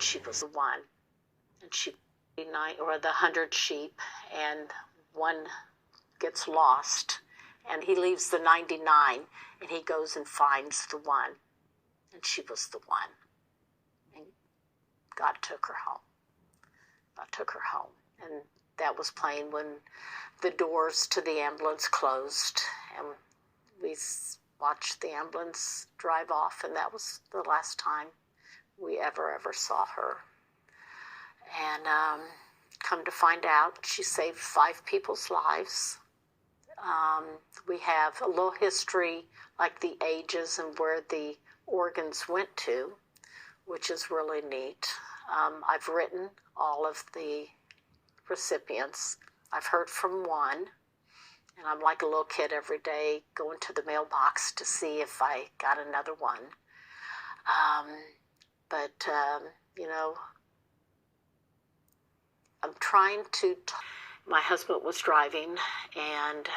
she was the one. And she, or the 100 sheep, and one gets lost, and he leaves the 99, and he goes and finds the one, and she was the one. And God took her home. God took her home. And that was playing when the doors to the ambulance closed, and we watched the ambulance drive off, and that was the last time we ever saw her. And come to find out, she saved 5 people's lives. We have a little history, like the ages and where the organs went to, which is really neat. I've written all of the recipients. I've heard from one, and I'm like a little kid every day going to the mailbox to see if I got another one. You know, I'm trying to... My husband was driving, and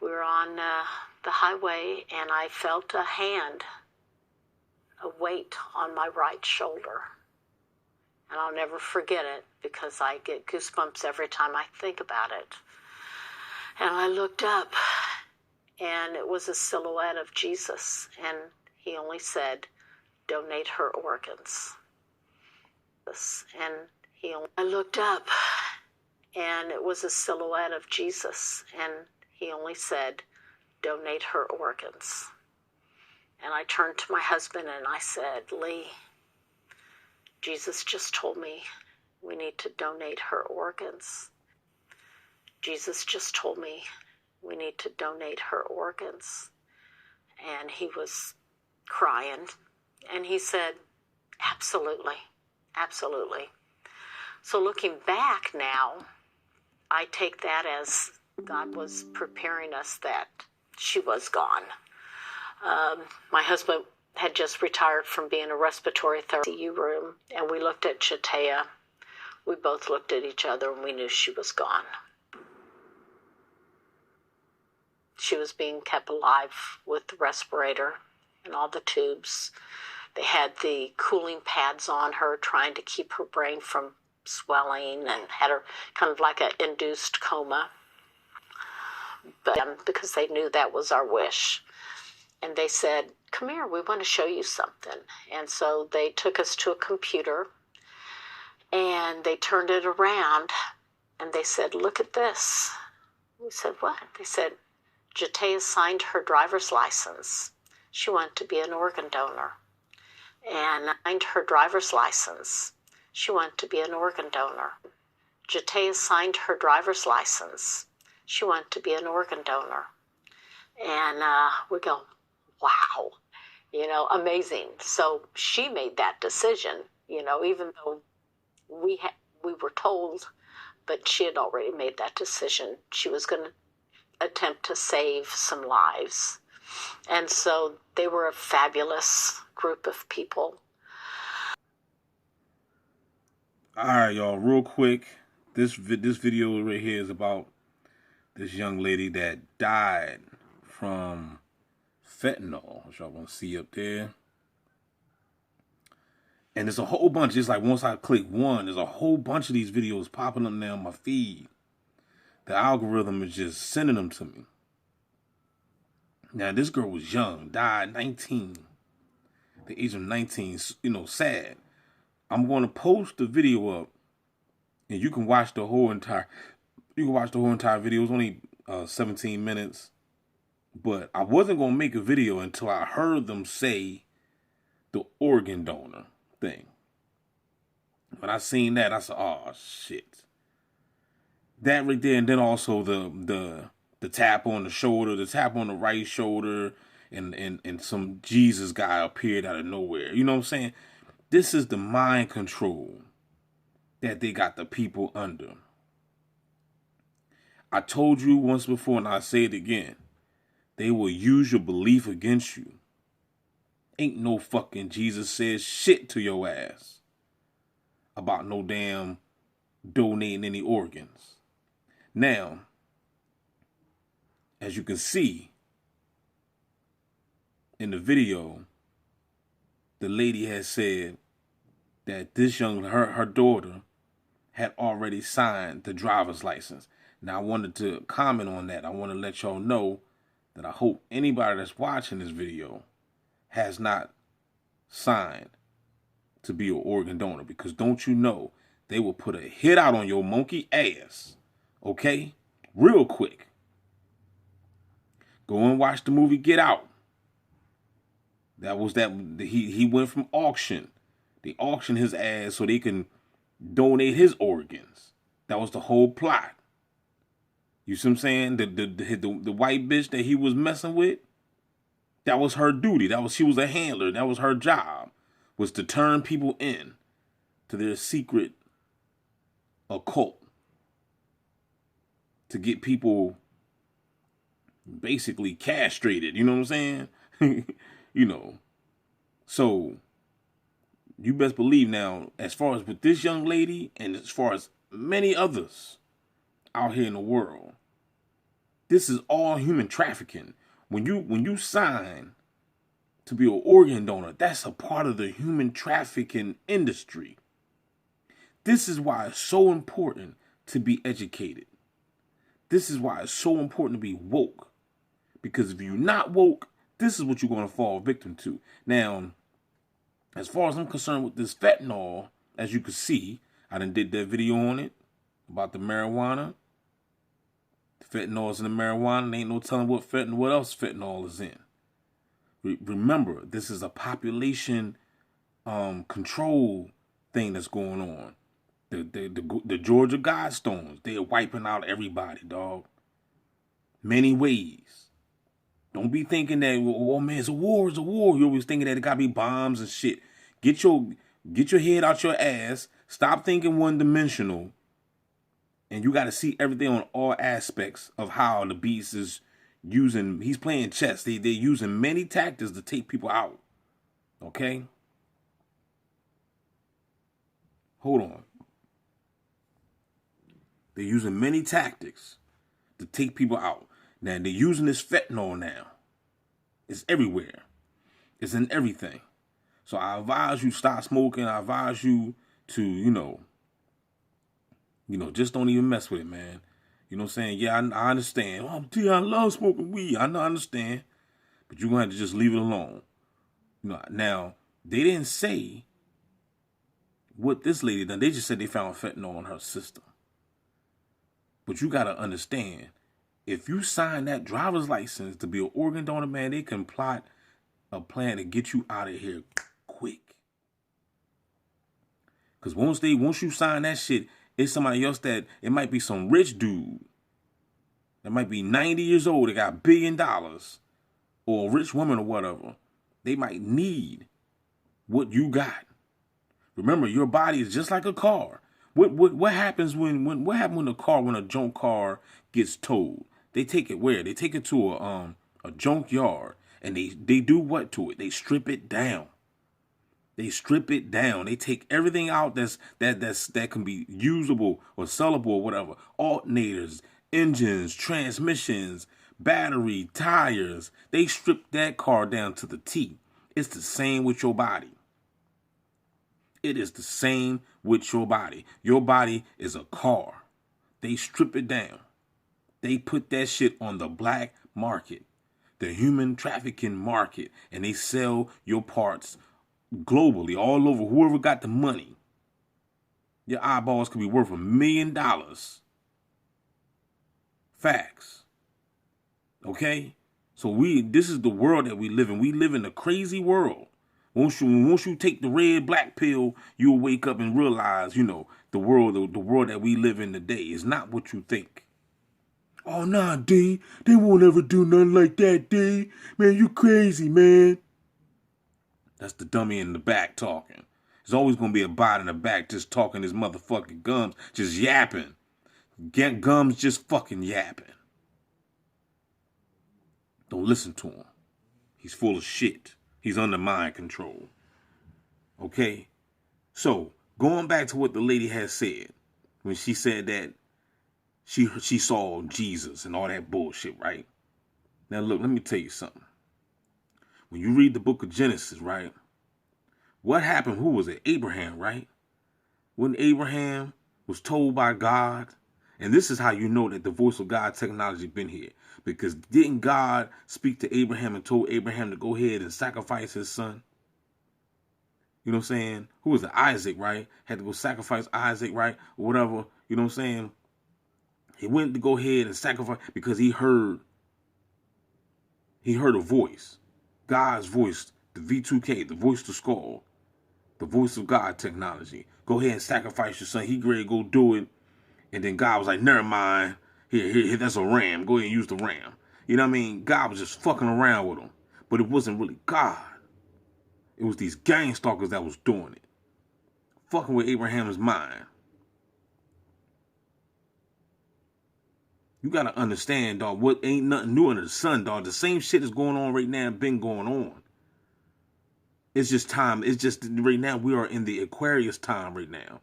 we were on the highway, and I felt a hand, a weight on my right shoulder. And I'll never forget it, because I get goosebumps every time I think about it. And I looked up, and it was a silhouette of Jesus, and he only said, "Donate her organs." And I looked up, and it was a silhouette of Jesus, and he only said, "Donate her organs." And I turned to my husband and I said, "Lee, Jesus just told me we need to donate her organs. Jesus just told me we need to donate her organs." And he was crying, and he said, "Absolutely, absolutely." So looking back now, I take that as God was preparing us that she was gone. My husband had just retired from being a respiratory therapy room, and we looked at Jatea. We both looked at each other, and we knew she was gone. She was being kept alive with the respirator and all the tubes. They had the cooling pads on her, trying to keep her brain from swelling, and had her kind of like an induced coma. But because they knew that was our wish. And they said, "Come here, we want to show you something." And so they took us to a computer, and they turned it around, and they said, "Look at this." We said, "What?" They said, "Jatea signed her driver's license. She wanted to be an organ donor." And signed her driver's license. She wanted to be an organ donor. Jatea signed her driver's license. She wanted to be an organ donor. And we go, wow, amazing. So she made that decision, even though we were told, but she had already made that decision. She was going to attempt to save some lives. And so they were a fabulous group of people. All right, y'all, real quick, this video right here is about this young lady that died from fentanyl, which y'all want to see up there. And there's a whole bunch. It's like once I click one, there's a whole bunch of these videos popping up now on my feed. The algorithm is just sending them to me. Now, this girl was young, died 19. The age of 19, sad. I'm going to post the video up, and you can watch the whole entire. Video. It's only 17 minutes, but I wasn't going to make a video until I heard them say the organ donor thing. When I seen that, I said, "Oh shit!" That right there, and then also the tap on the shoulder, the tap on the right shoulder, and some Jesus guy appeared out of nowhere. You know what I'm saying? This is the mind control that they got the people under. I told you once before, and I say it again. They will use your belief against you. Ain't no fucking Jesus says shit to your ass about no damn donating any organs. Now, as you can see in the video, the lady has said, that this her daughter had already signed the driver's license. Now, I wanted to comment on that. I want to let y'all know that I hope anybody that's watching this video has not signed to be an organ donor, because don't you know they will put a hit out on your monkey ass, okay? Real quick. Go and watch the movie Get Out. That was that he went from auction. They auctioned his ass so they can donate his organs. That was the whole plot. You see what I'm saying? The white bitch that he was messing with, that was her duty. She was a handler. That was her job, was to turn people in to their secret occult, to get people basically castrated. You know what I'm saying? You know. So you best believe now, as far as with this young lady and as far as many others out here in the world, this is all human trafficking. When you sign to be an organ donor, that's a part of the human trafficking industry. This is why it's so important to be educated. This is why it's so important to be woke. Because if you're not woke, this is what you're going to fall victim to. Now, as far as I'm concerned with this fentanyl, as you can see, I done did that video on it about the marijuana. The fentanyl is in the marijuana. There ain't no telling what else fentanyl is in. Remember, this is a population control thing that's going on. The Georgia Guidestones, they're wiping out everybody, dog. Many ways. Don't be thinking that, oh man, it's a war, it's a war. You're always thinking that it gotta be bombs and shit. Get your head out your ass. Stop thinking one-dimensional. And you gotta see everything on all aspects of how the beast is using. He's playing chess. They're using many tactics to take people out. Okay? Hold on. They're using many tactics to take people out. Now, they're using this fentanyl now. It's everywhere. It's in everything. So I advise you stop smoking. I advise you to, you know, just don't even mess with it, man. You know what I'm saying? Yeah, I understand. Oh, gee, I love smoking weed. I understand. But you're going to have to just leave it alone. You know, now, they didn't say what this lady done. They just said they found fentanyl in her system. But you got to understand, if you sign that driver's license to be an organ donor, man, they can plot a plan to get you out of here quick. Because once you sign that shit, it's somebody else that, it might be some rich dude that might be 90 years old, they got $1 billion, or a rich woman or whatever. They might need what you got. Remember, your body is just like a car. What happens when a junk car gets towed? They take it where? They take it to a junkyard, and they do what to it? They strip it down. They strip it down. They take everything out that can be usable or sellable or whatever. Alternators, engines, transmissions, battery, tires. They strip that car down to the T. It's the same with your body. It is the same with your body. Your body is a car. They strip it down. They put that shit on the black market, the human trafficking market, and they sell your parts globally, all over. Whoever got the money, your eyeballs could be worth $1 million. Facts. Okay? So this is the world that we live in. We live in a crazy world. Once you take the red black pill, you'll wake up and realize, the world that we live in today is not what you think. Oh nah, D, they won't ever do nothing like that, D. Man, you crazy, man. That's the dummy in the back talking. There's always gonna be a bot in the back just talking his motherfucking gums, just yapping. Gums just fucking yapping. Don't listen to him. He's full of shit. He's under mind control. Okay? So, going back to what the lady has said, when she said that she saw Jesus and all that bullshit, right? Now, look, let me tell you something. When you read the book of Genesis, right? What happened? Who was it? Abraham, right? When Abraham was told by God, and this is how you know that the voice of God technology been here. Because didn't God speak to Abraham and told Abraham to go ahead and sacrifice his son? You know what I'm saying? Who was it? Isaac, right? Had to go sacrifice Isaac, right? Or whatever. You know what I'm saying? He went to go ahead and sacrifice because he heard a voice. God's voice, the V2K, the voice to skull, the voice of God technology. Go ahead and sacrifice your son. He ready to go do it. And then God was like, never mind. Here, that's a ram. Go ahead and use the ram. You know what I mean? God was just fucking around with him. But it wasn't really God. It was these gang stalkers that was doing it. Fucking with Abraham's mind. You gotta understand, dog, what ain't nothing new under the sun, dog. The same shit is going on right now and been going on. It's just time. It's just right now we are in the Aquarius time right now.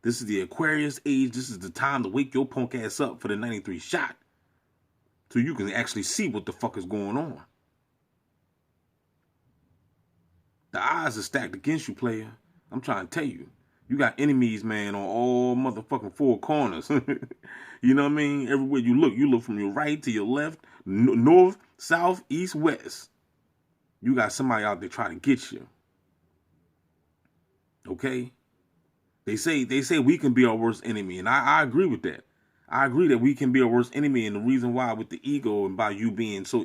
This is the Aquarius age. This is the time to wake your punk ass up for the 93 shot. So you can actually see what the fuck is going on. The odds are stacked against you, player. I'm trying to tell you. You got enemies, man, on all motherfucking four corners. You know what I mean? Everywhere you look from your right to your left, north, south, east, west. You got somebody out there trying to get you. Okay? They say we can be our worst enemy, and I agree with that. I agree that we can be our worst enemy, and the reason why with the ego and by you being so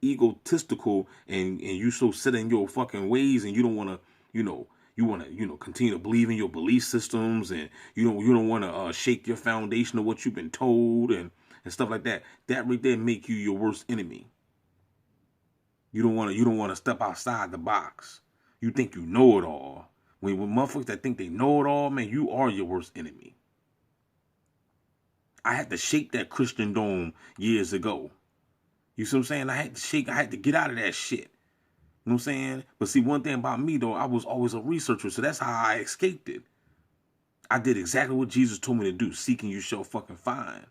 egotistical and you so set in your fucking ways and you don't want to, you want to, continue to believe in your belief systems and you don't want to shake your foundation of what you've been told and stuff like that. That right there make you your worst enemy. You don't want to step outside the box. You think you know it all. When motherfuckers that think they know it all, man, you are your worst enemy. I had to shake that Christian dome years ago. You see what I'm saying? I had to get out of that shit. You know what I'm saying? But see, one thing about me, though, I was always a researcher, so that's how I escaped it. I did exactly what Jesus told me to do. Seeking you shall fucking find.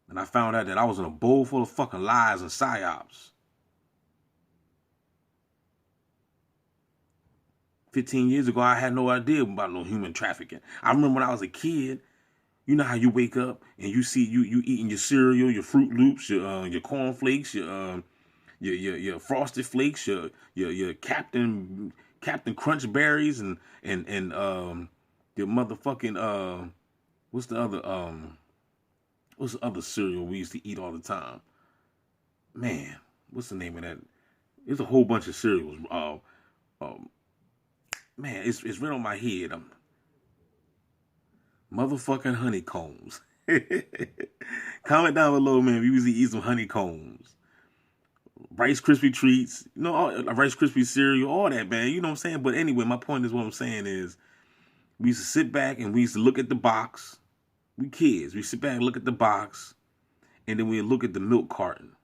And I found out that I was in a bowl full of fucking lies and psyops. 15 years ago, I had no idea about no human trafficking. I remember when I was a kid, you know how you wake up and you see you eating your cereal, your Fruit Loops, your Corn Flakes, your Frosted Flakes, your Captain Crunch Berries, and your motherfucking what's the other cereal we used to eat all the time? Man, what's the name of that? There's a whole bunch of cereals. Man, it's right on my head. Motherfucking honeycombs. Comment down below, man, if you usually eat some honeycombs. Rice Krispie treats, Rice Krispie cereal, all that, man. You know what I'm saying? But anyway, my point is what I'm saying is we used to sit back and we used to look at the box. We kids. We sit back and look at the box. And then we look at the milk carton.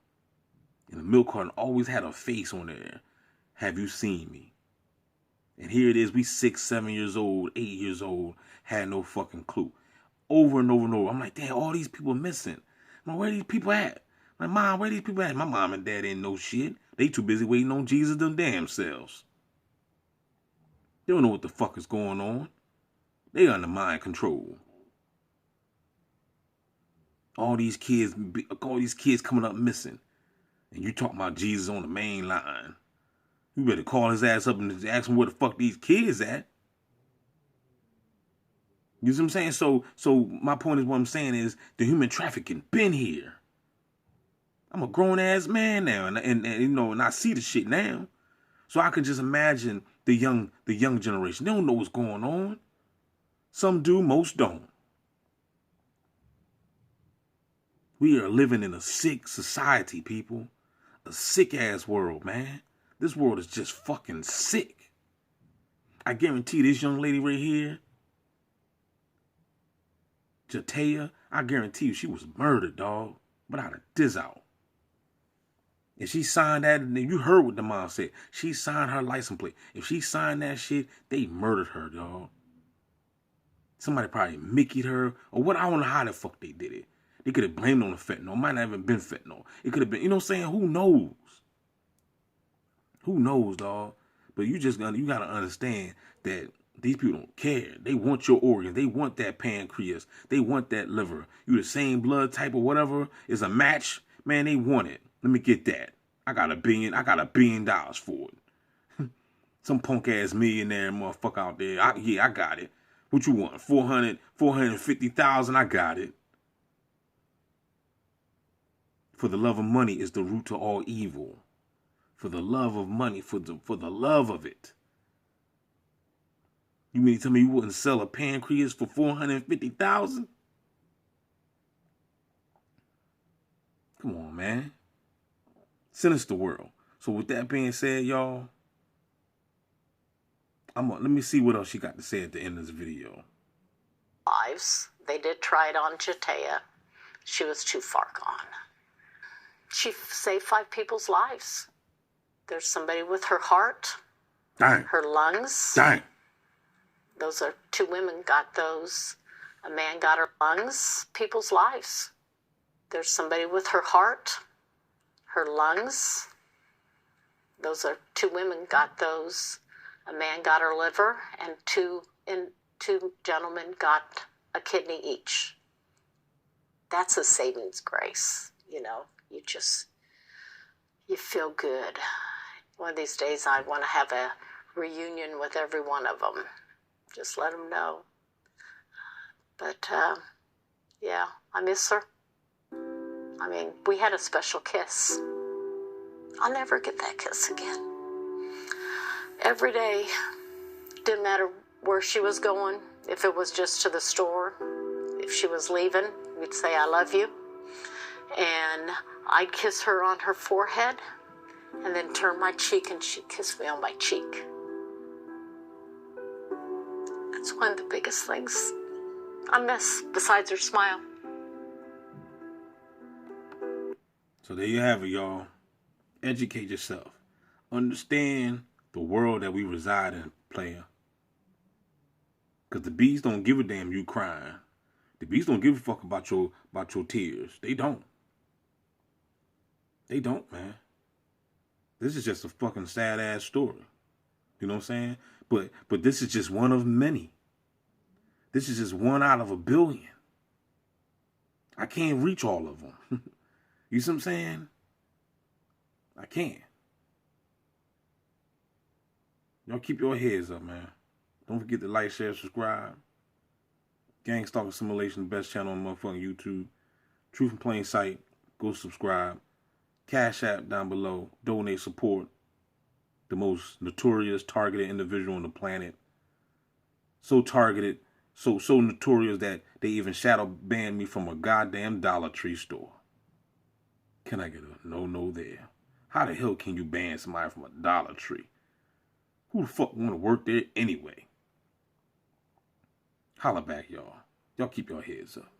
And the milk carton always had a face on there. Have you seen me? And here it is, we 6, 7 years old, 8 years old, had no fucking clue. Over and over and over. I'm like, damn, all these people are missing. I'm like, where are these people at? My mom, where are these people at? My mom and dad didn't know shit. They too busy waiting on Jesus them damn selves. They don't know what the fuck is going on. They under mind control. All these kids coming up missing. And you talking about Jesus on the main line. You better call his ass up and ask him where the fuck these kids at. You see what I'm saying? So my point is what I'm saying is the human trafficking been here. I'm a grown ass man now, and I see the shit now. So I can just imagine the young generation. They don't know what's going on. Some do, most don't. We are living in a sick society, people. A sick ass world, man. This world is just fucking sick. I guarantee this young lady right here, Jatea, I guarantee you she was murdered, dog. Without a diz out. If she signed that, and you heard what the mom said. She signed her license plate. If she signed that shit, they murdered her, dog. Somebody probably Mickey'd her, or what, I don't know how the fuck they did it. They could have blamed on the fentanyl. It might not even been fentanyl. It could have been, you know what I'm saying? Who knows? Who knows, dog? But you gotta understand that these people don't care. They want your organs. They want that pancreas. They want that liver. You the same blood type or whatever is a match. Man, they want it. Let me get that. I got $1 billion for it. Some punk ass millionaire motherfucker out there. I got it. What you want? 450,000. I got it. For the love of money is the root to all evil. For the love of money, for the love of it. You mean to tell me you wouldn't sell a pancreas for 450,000? Come on, man. Sinister world. So with that being said, y'all, let me see what else she got to say at the end of this video. Lives. They did try it on Jatea. She was too far gone. She saved 5 people's lives. There's somebody with her heart, Dang. her lungs. Dang. Those are 2 women got those. A man got her lungs, people's lives. There's somebody with her heart, her lungs. Those are 2 women got those. A man got her liver, and two gentlemen got a kidney each. That's a savings grace, you know. You feel good. One of these days I want to have a reunion with every one of them. Just let them know. But, yeah, I miss her. I mean, we had a special kiss. I'll never get that kiss again. Every day, didn't matter where she was going, if it was just to the store, if she was leaving, we'd say, I love you. And I'd kiss her on her forehead and then turn my cheek and she'd kiss me on my cheek. That's one of the biggest things I miss besides her smile. So there you have it, y'all. Educate yourself. Understand the world that we reside in, player. Because the bees don't give a damn you crying. The bees don't give a fuck about your tears. They don't. They don't, man. This is just a fucking sad ass story. You know what I'm saying? But this is just one of many. This is just 1 out of 1 billion. I can't reach all of them. You see what I'm saying? I can't. Y'all keep your heads up, man. Don't forget to like, share, subscribe. Gang Stalker Simulation, the best channel on motherfucking YouTube. Truth in Plain Sight. Go subscribe. Cash App down below. Donate, support the most notorious, targeted individual on the planet. So targeted, so notorious that they even shadow banned me from a goddamn Dollar Tree store. Can I get a no there? How the hell can you ban somebody from a Dollar Tree? Who the fuck want to work there anyway? Holla back, y'all. Y'all keep your heads up.